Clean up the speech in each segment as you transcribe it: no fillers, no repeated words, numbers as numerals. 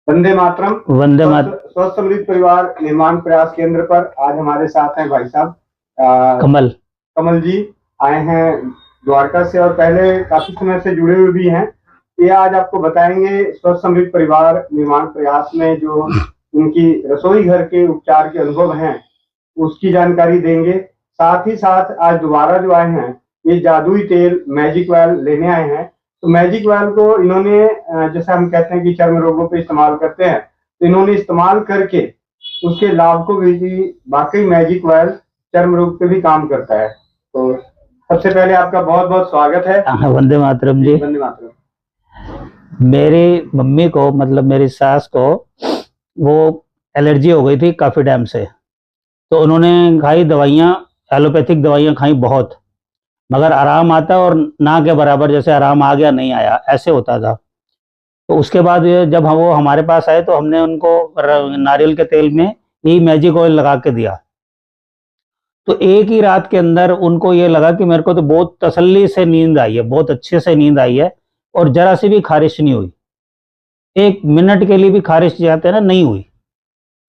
वंदे मातरम। वंदे मातरम। स्वस्थ समृद्ध परिवार निर्माण प्रयास केंद्र पर आज हमारे साथ हैं भाई साहब कमल जी आए हैं द्वारका से, और पहले काफी समय से जुड़े हुए भी हैं। ये आज आपको बताएंगे स्वस्थ समृद्ध परिवार निर्माण प्रयास में जो उनकी रसोई घर के उपचार के अनुभव हैं उसकी जानकारी देंगे। साथ ही साथ आज दोबारा जो आए हैं ये जादुई तेल मैजिक ऑयल लेने आए हैं। तो मैजिक ऑयल को इन्होंने जैसे हम कहते हैं कि चर्म रोगों पे इस्तेमाल करते हैं, तो इन्होंने इस्तेमाल करके उसके लाभ को भी, वाकई मैजिक ऑयल चर्म रोग पे भी काम करता है। तो सबसे पहले आपका बहुत बहुत स्वागत है। वंदे मातरम जी। वंदे मातरम। मेरी मम्मी को, मतलब मेरी सास को, वो एलर्जी हो गई थी काफी टाइम से, तो उन्होंने खाई दवाइयाँ, एलोपैथिक दवाइयाँ खाई बहुत, मगर आराम आता और ना के बराबर, जैसे आराम आ गया नहीं आया ऐसे होता था। तो उसके बाद जब वो हमारे पास आए तो हमने उनको नारियल के तेल में ही मैजिक ऑयल लगा के दिया। तो एक ही रात के अंदर उनको ये लगा कि मेरे को तो बहुत तसल्ली से नींद आई है, बहुत अच्छे से नींद आई है, और जरा सी भी खारिश नहीं हुई, एक मिनट के लिए भी खारिश जाते हैं ना, नहीं हुई।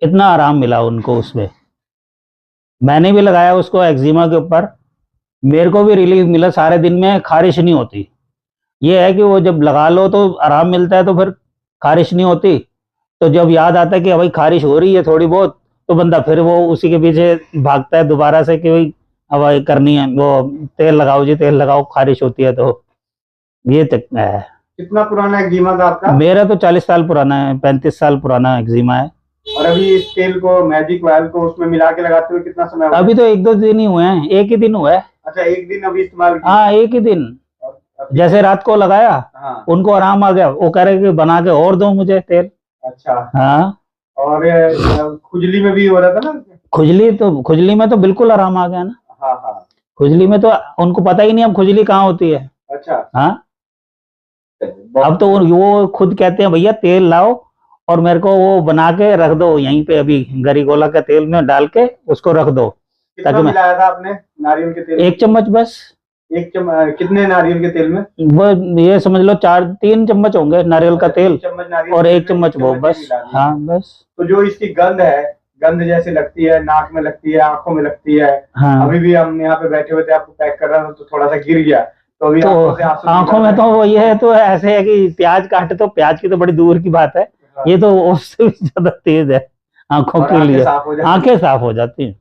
इतना आराम मिला उनको उसमें। मैंने भी लगाया उसको एक्जिमा के ऊपर, मेरे को भी रिलीफ मिला, सारे दिन में खारिश नहीं होती। ये है कि वो जब लगा लो तो आराम मिलता है, तो फिर खारिश नहीं होती। तो जब याद आता है कि भाई खारिश हो रही है थोड़ी बहुत, तो बंदा फिर वो उसी के पीछे भागता है दोबारा से कि भाई अब भाई करनी है, वो तेल लगाओ जी, तेल लगाओ, खारिश होती है। तो ये तक है। कितना पुराना एक्जिमा था आपका? मेरा तो 40 साल पुराना है, 35 साल पुराना एक्जिमा है। और अभी इस तेल को, मैजिक ऑयल को उसमें मिला के लगाते हुए कितना समय हुआ? अभी तो 1-2 दिन ही हुए हैं, एक ही दिन हुआ है। अच्छा, एक दिन अभी इस्तेमाल किया? हाँ, एक ही दिन। जैसे रात को लगाया, हाँ। उनको उनको आराम आ गया, वो कह रहे कि बना के और दो मुझे तेल। अच्छा। हाँ। और खुजली में भी हो रहा था ना? खुजली में तो बिल्कुल आराम आ गया ना। हाँ हाँ। खुजली में तो उनको पता ही नहीं अब खुजली कहाँ होती है। अच्छा। हाँ। अब तो वो खुद कहते हैं भैया तेल लाओ और मेरे को वो बना के रख दो यहीं पे, अभी गरीगोला का तेल में डाल के उसको रख दो। कितना मिलाया था आपने नारियल के तेल? 1 चम्मच बस। 1 चम्मच? कितने नारियल के तेल में? वो ये समझ लो 3 चम्मच होंगे नारियल का तेल, 3 चम्मच नारियल और 1 चम्मच वो, बस। हाँ बस। तो जो इसकी गंध है, गंध जैसे लगती है, नाक में लगती है, आंखों में लगती है। हाँ। अभी भी हम यहाँ पे बैठे हुए थे, आपको पैक कर रहा था तो थोड़ा सा गिर गया, तो अभी तो आंखों में तो वो ये है, तो ऐसे है कि प्याज काटे तो प्याज की तो बड़ी दूर की बात है। हाँ। ये तो उससे भी ज्यादा तेज है आंखों के लिए। आंखें साफ हो जाती हैं।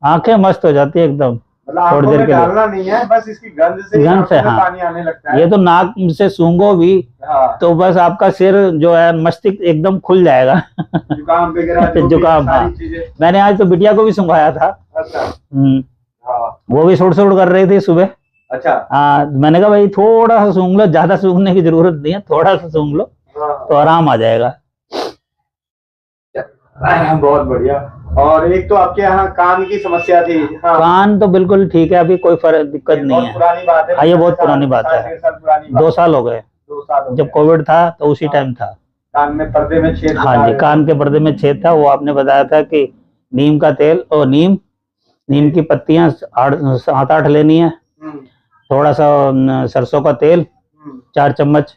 आंखें मस्त हो जाती है एकदम, थोड़ी देर के लिए। नहीं है, बस इसकी गंध से हाँ, पानी आने लगता है। ये तो नाक से सूंघो भी। हाँ। तो बस आपका सिर जो है, मस्तिष्क एकदम खुल जाएगा। जुकाम वगैरह जुकाम। हाँ, मैंने आज तो बिटिया को भी सूंघाया था। अच्छा। वो भी सुड़ सुड़ कर रही थी सुबह। अच्छा। हाँ, मैंने कहा भाई थोड़ा सा सूंघ लो, ज्यादा सूंघने की जरूरत नहीं है, थोड़ा सा सूंघ लो तो आराम आ जाएगा। बहुत बढ़िया। और एक तो आपके यहाँ कान की समस्या थी। हाँ। कान तो बिल्कुल ठीक है, अभी कोई दिक्कत नहीं है। पुरानी बात है। हाँ, ये बहुत पुरानी बात है। 2 साल हो गए। 2 साल जब कोविड था तो उसी टाइम था। कान में पर्दे में छेद। हाँ जी, कान के पर्दे में छेद था। वो आपने बताया था कि नीम का तेल और नीम की पत्तियां 7-8 लेनी है, थोड़ा सा सरसों का तेल 4 चम्मच,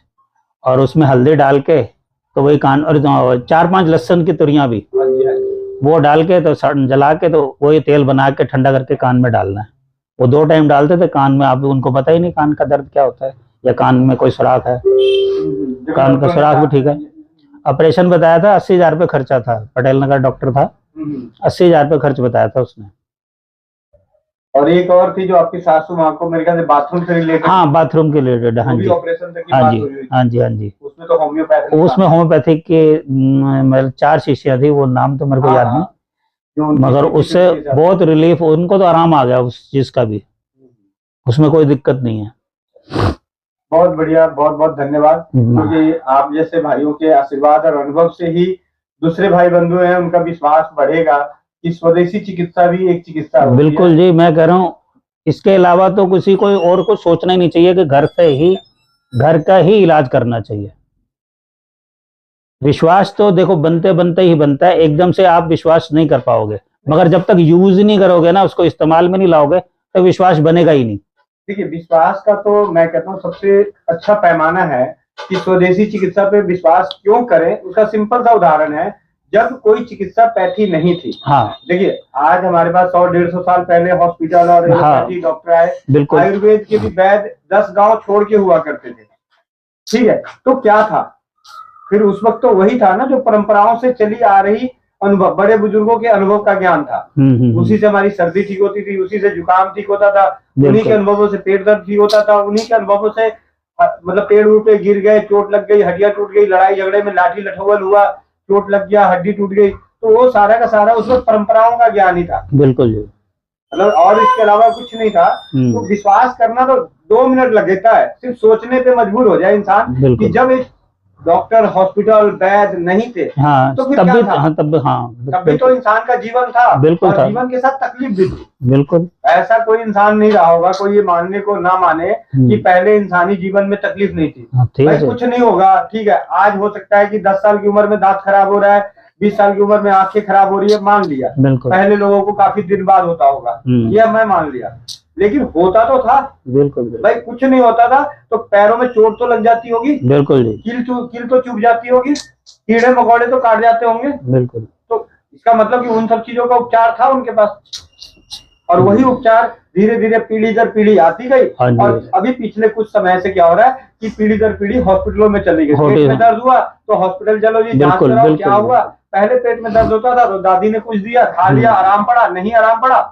और उसमें हल्दी डाल के, तो वही कान, और 4-5 लहसुन की तुरियां भी, वो डाल के तो जला के, तो वही तेल बना के ठंडा करके कान में डालना है। वो 2 टाइम डालते थे कान में। आप उनको पता ही नहीं कान का दर्द क्या होता है, या कान में कोई सुराख है। कान का सुराख भी ठीक है। ऑपरेशन बताया था, 80,000 रुपये खर्चा था। पटेल नगर डॉक्टर था, 80,000 रुपये खर्च बताया था उसने। और एक और थी जो आपकी सासू माँ को, मेरे ख्याल से बाथरूम से रिलेटेड। हाँ, बाथरूम के रिलेटेड। हाँ जी, ऑपरेशन तक की हाँ बात जी, हुई हुई। हाँ जी, हाँ जी। उसमें तो होम्योपैथिक, उसमें होम्योपैथिक के 4 शीशियां थी, वो नाम तो मेरे को याद नहीं, मगर उससे बहुत रिलीफ, उनको तो आराम आ गया उस चीज का भी, उसमें कोई दिक्कत नहीं है। बहुत बढ़िया, बहुत बहुत धन्यवाद। क्योंकि आप जैसे भाइयों के आशीर्वाद और अनुभव से ही दूसरे भाई बंधु हैं, उनका विश्वास बढ़ेगा कि स्वदेशी चिकित्सा भी एक चिकित्सा होती है। बिल्कुल जी, मैं कह रहा हूँ इसके अलावा तो किसी को और कुछ सोचना ही नहीं चाहिए, कि घर का ही इलाज करना चाहिए। विश्वास तो देखो बनते बनते ही बनता है, एकदम से आप विश्वास नहीं कर पाओगे, मगर जब तक यूज नहीं करोगे ना, उसको इस्तेमाल में नहीं लाओगे, तो विश्वास बनेगा ही नहीं। देखिए, विश्वास का तो मैं कहता हूँ सबसे अच्छा पैमाना है कि स्वदेशी चिकित्सा पे विश्वास क्यों करें, उसका सिंपल सा उदाहरण है, जब कोई चिकित्सा पैथी नहीं थी। हाँ देखिए आज हमारे पास 100-150 साल पहले हॉस्पिटल और एलोपैथी डॉक्टर आए, बिल्कुल आयुर्वेद के भी वैद्य 10 गांव छोड़ के हुआ करते थे, ठीक है। तो क्या था फिर उस वक्त, तो वही था ना जो परंपराओं से चली आ रही अनुभव, बड़े बुजुर्गों के अनुभव का ज्ञान था। उसी से हमारी सर्दी ठीक होती थी, उसी से जुकाम ठीक होता था, उन्हीं के अनुभवों से पेट दर्द ठीक होता था, उन्हीं के अनुभवों से मतलब पेड़ उड़ पे गिर गए, चोट लग गई, हड्डियां टूट गई, लड़ाई झगड़े में लाठी लठोल हुआ, चोट लग गया, हड्डी टूट गई, तो वो सारा का सारा उस वक्त परंपराओं का ज्ञान ही था। बिल्कुल जी, मतलब और इसके अलावा कुछ नहीं था। तो विश्वास करना तो 2 मिनट लगता है, सिर्फ सोचने पे मजबूर हो जाए इंसान कि जब एक डॉक्टर, हॉस्पिटल, वैद्य नहीं थे, हाँ, तो फिर तब क्या भी था? हाँ, तब भी तो इंसान का जीवन था, बिल्कुल और था। जीवन के साथ तकलीफ भी थी। बिल्कुल ऐसा कोई इंसान नहीं रहा होगा, कोई ये मानने को ना माने कि पहले इंसानी जीवन में तकलीफ नहीं थी। भाई कुछ नहीं होगा, ठीक है, आज हो सकता है कि 10 साल की उम्र में दांत खराब हो रहा है, 20 साल की उम्र में आंखें खराब हो रही है, मान लिया। पहले लोगों को काफी दिन बाद होता होगा, ये मैं मान लिया, लेकिन होता तो था। बिल्कुल भाई, कुछ नहीं होता था तो पैरों में चोट तो लग जाती होगी, बिल्कुल कील तो चुभ जाती होगी, कीड़े मकोड़े तो काट जाते होंगे, बिल्कुल। तो इसका मतलब कि उन सब चीजों का उपचार था उनके पास, और वही उपचार धीरे धीरे पीढ़ी दर पीढ़ी आती गई। और अभी पिछले कुछ समय से क्या हो रहा है कि पीढ़ी दर पीढ़ी हॉस्पिटलों में चली गई। पेट में दर्द हुआ तो हॉस्पिटल चलो जी, जांच कराओ, क्या हुआ। पहले पेट में दर्द होता था तो दादी ने कुछ दिया, खा लिया, आराम पड़ा, नहीं आराम पड़ा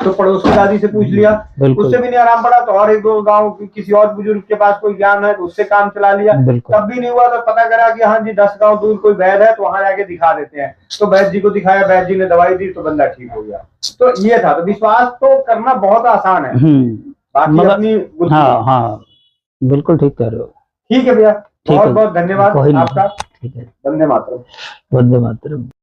तो पड़ोस की दादी से पूछ लिया, उससे भी नहीं आराम पड़ा तो और 1-2 गांव किसी और बुजुर्ग के पास कोई ज्ञान है तो उससे काम चला लिया, तब भी नहीं हुआ तो पता करा कि हाँ जी 10 गांव दूर कोई वैद्य है तो वहां जाके दिखा देते हैं, तो वैद्य जी को दिखाया, वैद्य जी ने दवाई दी तो बंदा ठीक हो गया। तो ये था। तो विश्वास तो करना बहुत आसान है, बाकी अपनी बुद्धि। हाँ हाँ बिल्कुल ठीक कह रहे हो। ठीक है भैया, बहुत बहुत धन्यवाद आपका। ठीक है, वंदे मातरम। वंदे मातरम।